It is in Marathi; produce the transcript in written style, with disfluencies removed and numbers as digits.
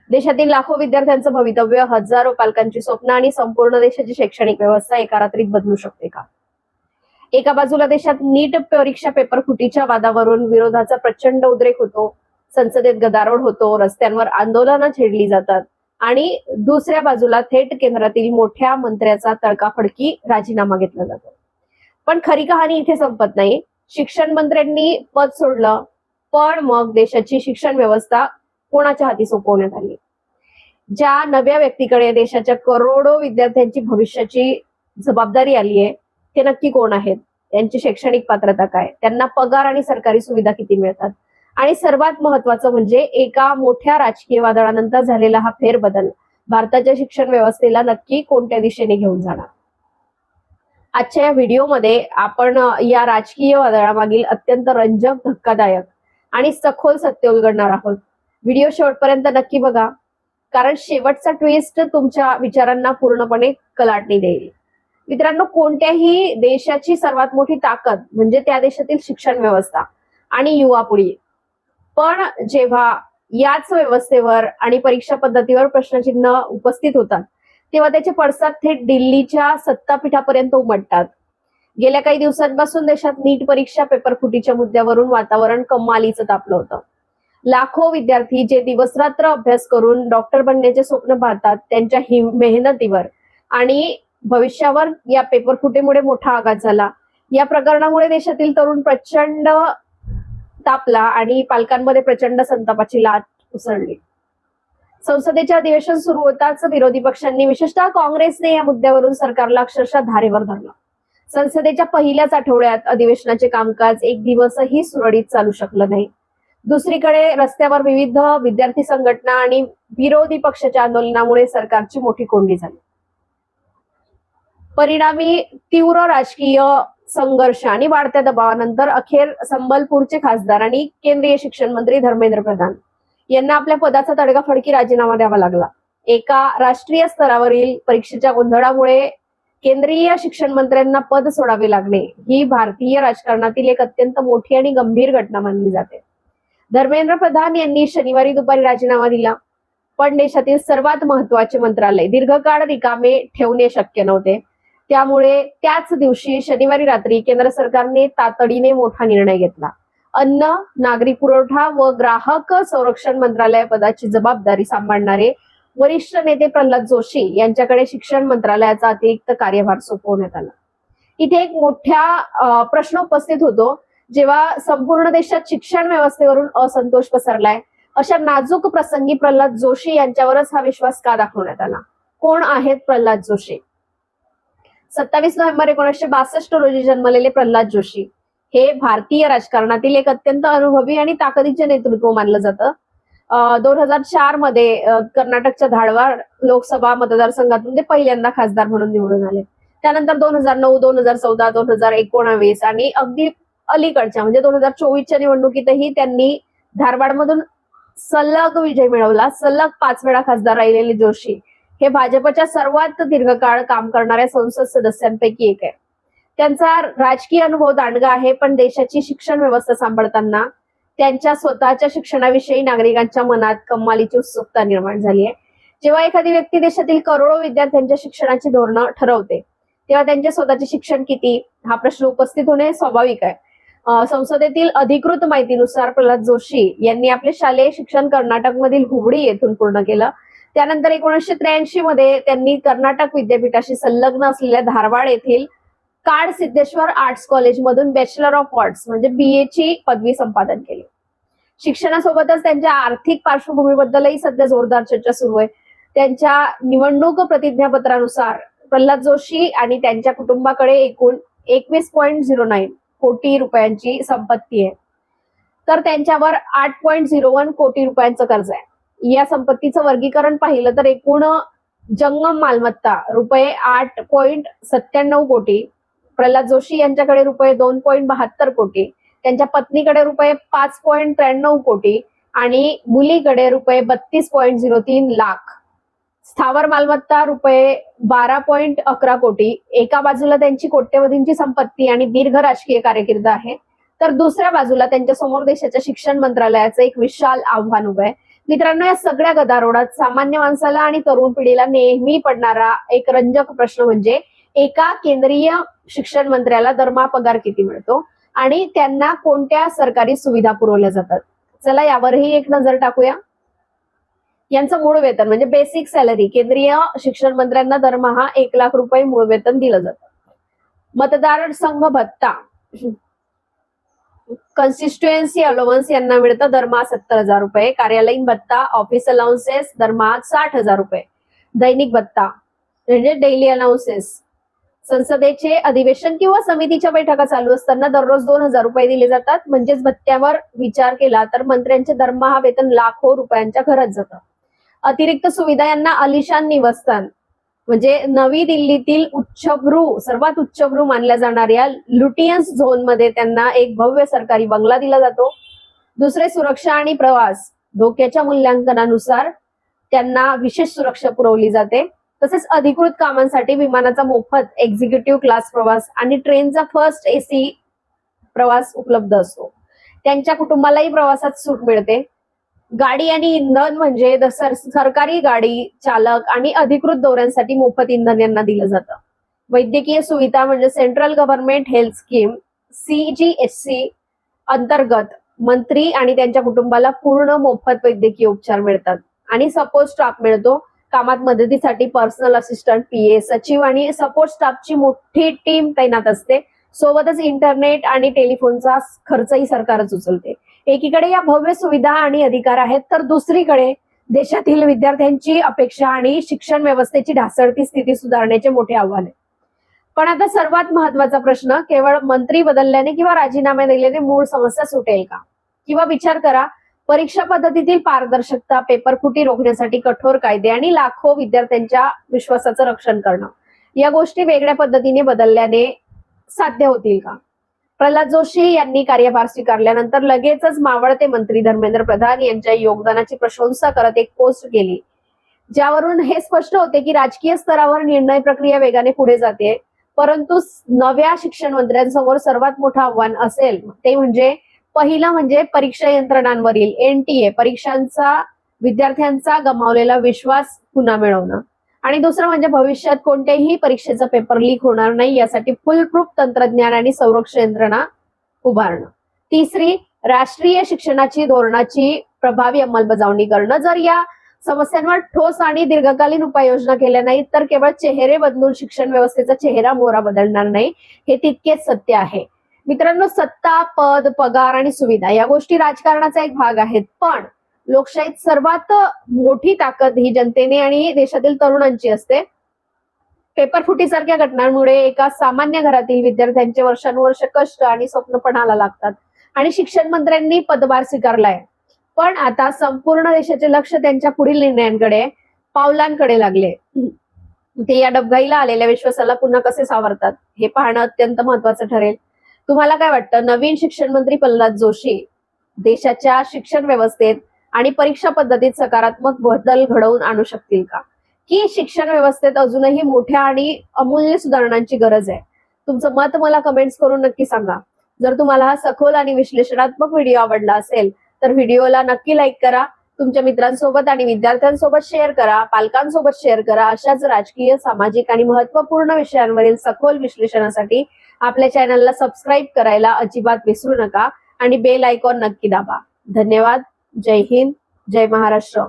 देशातील लाखो विद्यार्थ्यांचं भवितव्य, हजारो पालकांची स्वप्न आणि संपूर्ण देशाची शैक्षणिक व्यवस्था एका रात्रीत बदलू शकते का? एका बाजूला देशात नीट परीक्षा पेपर फुटीच्या वादावरून विरोधाचा प्रचंड उद्रेक होतो, संसदेत गदारोळ होतो, रस्त्यांवर आंदोलनं छेडली जातात आणि दुसऱ्या बाजूला थेट केंद्रातील मोठ्या मंत्र्याचा तडकाफडकी राजीनामा घेतला जातो. पण खरी कहाणी इथे संपत नाही. शिक्षण मंत्र्यांनी पद सोडलं, पण मग देशाची शिक्षण व्यवस्था कोणाच्या हाती सोपवण्यात आली? ज्या नव्या व्यक्तीकडे देशाच्या करोडो विद्यार्थ्यांची भविष्याची जबाबदारी आली आहे, ते नक्की कोण आहेत? त्यांची शैक्षणिक पात्रता काय? त्यांना पगार आणि सरकारी सुविधा किती मिळतात? आणि सर्वात महत्वाचं म्हणजे एका मोठ्या राजकीय वादळानंतर झालेला हा फेरबदल भारताच्या शिक्षण व्यवस्थेला नक्की कोणत्या दिशेने घेऊन जाणार? आजच्या या व्हिडिओमध्ये आपण या राजकीय वादळामागील अत्यंत रंजक, धक्कादायक आणि सखोल सत्य उलगडणार आहोत. व्हिडिओ शेवटपर्यंत नक्की बघा, कारण शेवटचा ट्विस्ट तुमच्या विचारांना पूर्णपणे कलाटणी देईल. मित्रांनो, कोणत्याही देशाची सर्वात मोठी ताकद म्हणजे त्या देशातील शिक्षण व्यवस्था आणि युवा पिढी. पण जेव्हा याच व्यवस्थेवर आणि परीक्षा पद्धतीवर प्रश्नचिन्ह उपस्थित होतात, तेव्हा त्याचे पडसाद थेट दिल्लीच्या सत्तापीठापर्यंत उमटतात. गेल्या काही दिवसांपासून देशात नीट परीक्षा पेपर फुटीच्या मुद्द्यावरून वातावरण कमालीचं तापलं होतं. लाखो विद्यार्थी जे दिवसरात्र अभ्यास करून डॉक्टर बनण्याचे स्वप्न पाहतात, त्यांच्या मेहनतीवर आणि भविष्यावर या पेपर फुटीमुळे मोठा आघात झाला. या प्रकरणामुळे देशातील तरुण प्रचंड तापला आणि पालकांमध्ये प्रचंड संतापाची लाट उसळली. संसदेचे अधिवेशन सुरू होताच विरोधी पक्षांनी, विशेषतः काँग्रेसने, या मुद्द्यावरून सरकारला अक्षरशः धारेवर धरलं. संसदेच्या पहिल्याच आठवड्यात अधिवेशनाचे कामकाज एक दिवसही सुरळीत चालू शकलं नाही. दुसरीकडे रस्त्यावर विविध विद्यार्थी संघटना आणि विरोधी पक्षाच्या आंदोलनामुळे सरकारची मोठी कोंडी झाली. परिणामी तीव्र राजकीय संघर्ष आणि वाढत्या दबावानंतर अखेर संबलपूरचे खासदार आणि केंद्रीय शिक्षण मंत्री धर्मेंद्र प्रधान यांना आपल्या पदाचा तडकाफडकी राजीनामा द्यावा लागला. एका राष्ट्रीय स्तरावरील परीक्षेच्या गोंधळामुळे केंद्रीय शिक्षण मंत्र्यांना पद सोडावे लागणे ही भारतीय राजकारणातील एक अत्यंत मोठी आणि गंभीर घटना मानली जाते. धर्मेंद्र प्रधान यांनी शनिवारी दुपारी राजीनामा दिला, पण देशातील सर्वात महत्वाचे मंत्रालय दीर्घकाळ रिकामे ठेवणे शक्य नव्हते. त्यामुळे त्याच दिवशी शनिवारी रात्री केंद्र सरकारने तातडीने मोठा निर्णय घेतला. अन्न, नागरी पुरवठा व ग्राहक संरक्षण मंत्रालय पदाची जबाबदारी सांभाळणारे वरिष्ठ नेते प्रल्हाद जोशी यांच्याकडे शिक्षण मंत्रालयाचा अतिरिक्त कार्यभार सोपवण्यात आला. इथे एक मोठा प्रश्न उपस्थित होतो. जेव्हा संपूर्ण देशात शिक्षण व्यवस्थेवरून असंतोष पसरलाय, अशा नाजूक प्रसंगी प्रल्हाद जोशी यांच्यावरच हा विश्वास का दाखवण्यात आला? कोण आहेत प्रल्हाद जोशी? 27 नोव्हेंबर 1962 रोजी जन्मलेले प्रल्हाद जोशी हे भारतीय राजकारणातील एक अत्यंत अनुभवी आणि ताकदीचे नेतृत्व मानलं जातं. 2004 मध्ये कर्नाटकच्या धारवाड लोकसभा मतदारसंघातून ते पहिल्यांदा खासदार म्हणून निवडून आले. त्यानंतर 2009, 2014, 2019 आणि अगदी अलीकडच्या म्हणजे 2024च्या निवडणुकीतही त्यांनी धारवाडमधून सलग विजय मिळवला. सलग 5 वेळा खासदार राहिलेले जोशी हे भाजपच्या सर्वात दीर्घकाळ काम करणाऱ्या संसद सदस्यांपैकी एक आहे. त्यांचा राजकीय अनुभव दांडगा आहे, पण देशाची शिक्षण व्यवस्था सांभाळताना त्यांच्या स्वतःच्या शिक्षणाविषयी नागरिकांच्या मनात कमालीची उत्सुकता निर्माण झाली आहे. जेव्हा एखादी व्यक्ती देशातील करोडो विद्यार्थ्यांच्या शिक्षणाची धोरणं ठरवते, तेव्हा त्यांचे स्वतःचे शिक्षण किती हा प्रश्न उपस्थित होणे स्वाभाविक आहे. संसदेतील अधिकृत माहितीनुसार प्रल्हाद जोशी यांनी आपले शालेय शिक्षण कर्नाटकमधील हुबळी येथून पूर्ण केलं. त्यानंतर 1983 मध्ये त्यांनी कर्नाटक विद्यापीठाशी संलग्न असलेल्या धारवाड येथील काड सिद्धेश्वर आर्ट्स कॉलेजमधून बॅचलर ऑफ आर्ट्स म्हणजे BA ची पदवी संपादन केली. शिक्षणासोबतच त्यांच्या आर्थिक पार्श्वभूमीबद्दलही सध्या जोरदार चर्चा सुरू आहे. त्यांच्या निवडणूक प्रतिज्ञापत्रानुसार प्रल्हाद जोशी आणि त्यांच्या कुटुंबाकडे एकूण 21.09 कोटी रुपयांची संपत्ती आहे, तर त्यांच्यावर 8.01 कोटी रुपयांचं कर्ज आहे. या संपत्तीचं वर्गीकरण पाहिलं तर एकूण जंगम मालमत्ता रुपये 8.97 कोटी, प्रल्हाद जोशी यांच्याकडे रुपये 2.72 कोटी, त्यांच्या पत्नीकडे रुपये 5.93 कोटी आणि मुलीकडे रुपये 32.03 लाख, स्थावर मालमत्ता रुपये 12.11 कोटी. एका बाजूला त्यांची कोट्यवधींची संपत्ती आणि दीर्घ राजकीय कारकीर्द आहे, तर दुसऱ्या बाजूला त्यांच्या समोर देशाच्या शिक्षण मंत्रालयाचं एक विशाल आव्हान उभं आहे. मित्रांनो, या सगळ्या गदारोळात सामान्य माणसाला आणि तरुण पिढीला नेहमी पडणारा एक रंजक प्रश्न म्हणजे एका केंद्रीय शिक्षण मंत्र्याला दरमहा पगार किती मिळतो आणि त्यांना कोणत्या सरकारी सुविधा पुरवल्या जातात. चला यावरही एक नजर टाकूया. यांचं मूळ वेतन म्हणजे बेसिक सॅलरी, केंद्रीय शिक्षण मंत्र्यांना दरमहा 1,00,000 रुपये मूळ वेतन दिलं जातं. मतदार संघ भत्ता, कन्स्टिट्युएन्सी अलाउन्स यांना मिळतं दरमहा 70,000 रुपये. कार्यालयीन भत्ता, ऑफिस अलाउन्सेस दरमहा 60,000 रुपये. दैनिक भत्ता म्हणजे डेली अलाउन्सेस, संसदेचे अधिवेशन किंवा समितीच्या बैठका चालू असताना दररोज 2,000 रुपये दिले जातात. म्हणजेच भत्त्यावर विचार केला तर मंत्र्यांचे दरमहा वेतन लाखो रुपयांच्या घरात जातं. अतिरिक्त सुविधा यांना आलिशान निवासस्थान म्हणजे नवी दिल्लीतील उच्चभ्रू, सर्वात उच्चभ्रू मानल्या जाणाऱ्या लुटियन्स झोन मध्ये त्यांना एक भव्य सरकारी बंगला दिला जातो. दुसरे, सुरक्षा आणि प्रवास, धोक्याच्या मूल्यांकनानुसार त्यांना विशेष सुरक्षा पुरवली जाते. तसेच अधिकृत कामांसाठी विमानाचा मोफत एक्झिक्युटिव्ह क्लास प्रवास आणि ट्रेनचा फर्स्ट AC प्रवास उपलब्ध असतो. त्यांच्या कुटुंबालाही प्रवासात सूट मिळते. गाडी आणि इंधन म्हणजे सरकारी गाडी चालक आणि अधिकृत दौऱ्यांसाठी मोफत इंधन यांना दिलं जातं. वैद्यकीय सुविधा म्हणजे central government health scheme CGHC अंतर्गत मंत्री आणि त्यांच्या कुटुंबाला पूर्ण मोफत वैद्यकीय उपचार मिळतात. आणि सपोर्ट स्टाफ मिळतो. कामात मदतीसाठी पर्सनल असिस्टंट, PA, सचिव आणि सपोर्ट स्टाफची मोठी टीम तैनात असते. सोबतच इंटरनेट आणि टेलिफोनचा खर्चही सरकारच उचलते. एकीकडे या भव्य सुविधा आणि अधिकार आहेत तर दुसरीकडे देशातील विद्यार्थ्यांची अपेक्षा आणि शिक्षण व्यवस्थेची ढासळती स्थिती सुधारण्याचे मोठे आव्हान आहे. पण आता सर्वात महत्वाचा प्रश्न, केवळ मंत्री बदलल्याने किंवा राजीनामे दिल्याने मूळ समस्या सुटेल का? किंवा विचार करा, परीक्षा पद्धतीतील पारदर्शकता, पेपरफुटी रोखण्यासाठी कठोर कायदे आणि लाखो विद्यार्थ्यांच्या विश्वासाचं रक्षण करणं, या गोष्टी वेगळ्या पद्धतीने बदलल्याने साध्य होतील का? प्रल्हाद जोशी यांनी कार्यभार स्वीकारल्यानंतर लगेचच मावळते मंत्री धर्मेंद्र प्रधान यांच्या योगदानाची प्रशंसा करत एक पोस्ट केली, ज्यावरून हे स्पष्ट होते की राजकीय स्तरावर निर्णय प्रक्रिया वेगाने पुढे जाते. परंतु नव्या शिक्षण मंत्र्यांसमोर सर्वात मोठं आव्हान असेल ते म्हणजे पहिलं म्हणजे परीक्षा यंत्रणांवरील NTA परीक्षांचा विद्यार्थ्यांचा गमावलेला विश्वास पुन्हा मिळवणं. आणि दुसरं म्हणजे भविष्यात कोणत्याही परीक्षेचा पेपर लीक होणार नाही यासाठी फुलप्रूफ तंत्रज्ञान आणि संरक्षण यंत्रणा उभारणं. तिसरी, राष्ट्रीय शिक्षणाची धोरणाची प्रभावी अंमलबजावणी करणं. जर या समस्यांवर ठोस आणि दीर्घकालीन उपाययोजना केल्या नाहीत तर केवळ चेहरे बदलून शिक्षण व्यवस्थेचा चेहरा मोहरा बदलणार नाही, हे तितकेच सत्य आहे. मित्रांनो, सत्ता, पद, पगार आणि सुविधा या गोष्टी राजकारणाचा एक भाग आहेत, पण लोकशाहीत सर्वात मोठी ताकद ही जनतेने आणि देशातील तरुणांची असते. पेपरफुटीसारख्या घटनांमुळे एका सामान्य घरातील विद्यार्थ्यांचे वर्षानुवर्ष कष्ट आणि स्वप्न पणाला लागतात आणि शिक्षण मंत्र्यांनी पदभार स्वीकारलाय. पण आता संपूर्ण देशाचे लक्ष त्यांच्या पुढील निर्णयांकडे, पावलांकडे लागले. ते या डबघाईला आलेल्या विश्वासाला पुन्हा कसे सावरतात हे पाहणं अत्यंत महत्वाचं ठरेल. तुम्हाला काय वाटतं, नवीन शिक्षण मंत्री प्रल्हाद जोशी देशाच्या शिक्षण व्यवस्थेत आणि परीक्षा पद्धतीत सकारात्मक बदल घडवून आणू शकतील का? की शिक्षण व्यवस्थेत अजूनही मोठ्या आणि अमूल्य सुधारणांची गरज आहे? तुमचं मत मला कमेंट्स करून नक्की सांगा. जर तुम्हाला हा सखोल आणि विश्लेषणात्मक व्हिडिओ आवडला असेल तर व्हिडिओला नक्की लाईक करा, तुमच्या मित्रांसोबत आणि विद्यार्थ्यांसोबत शेअर करा, पालकांसोबत शेअर करा. अशाच राजकीय, सामाजिक आणि महत्त्वपूर्ण विषयांवरील सखोल विश्लेषणासाठी आपल्या चॅनलला सबस्क्राईब करायला अजिबात विसरू नका आणि बेल आयकॉन नक्की दाबा. धन्यवाद. जय हिंद, जय महाराष्ट्र.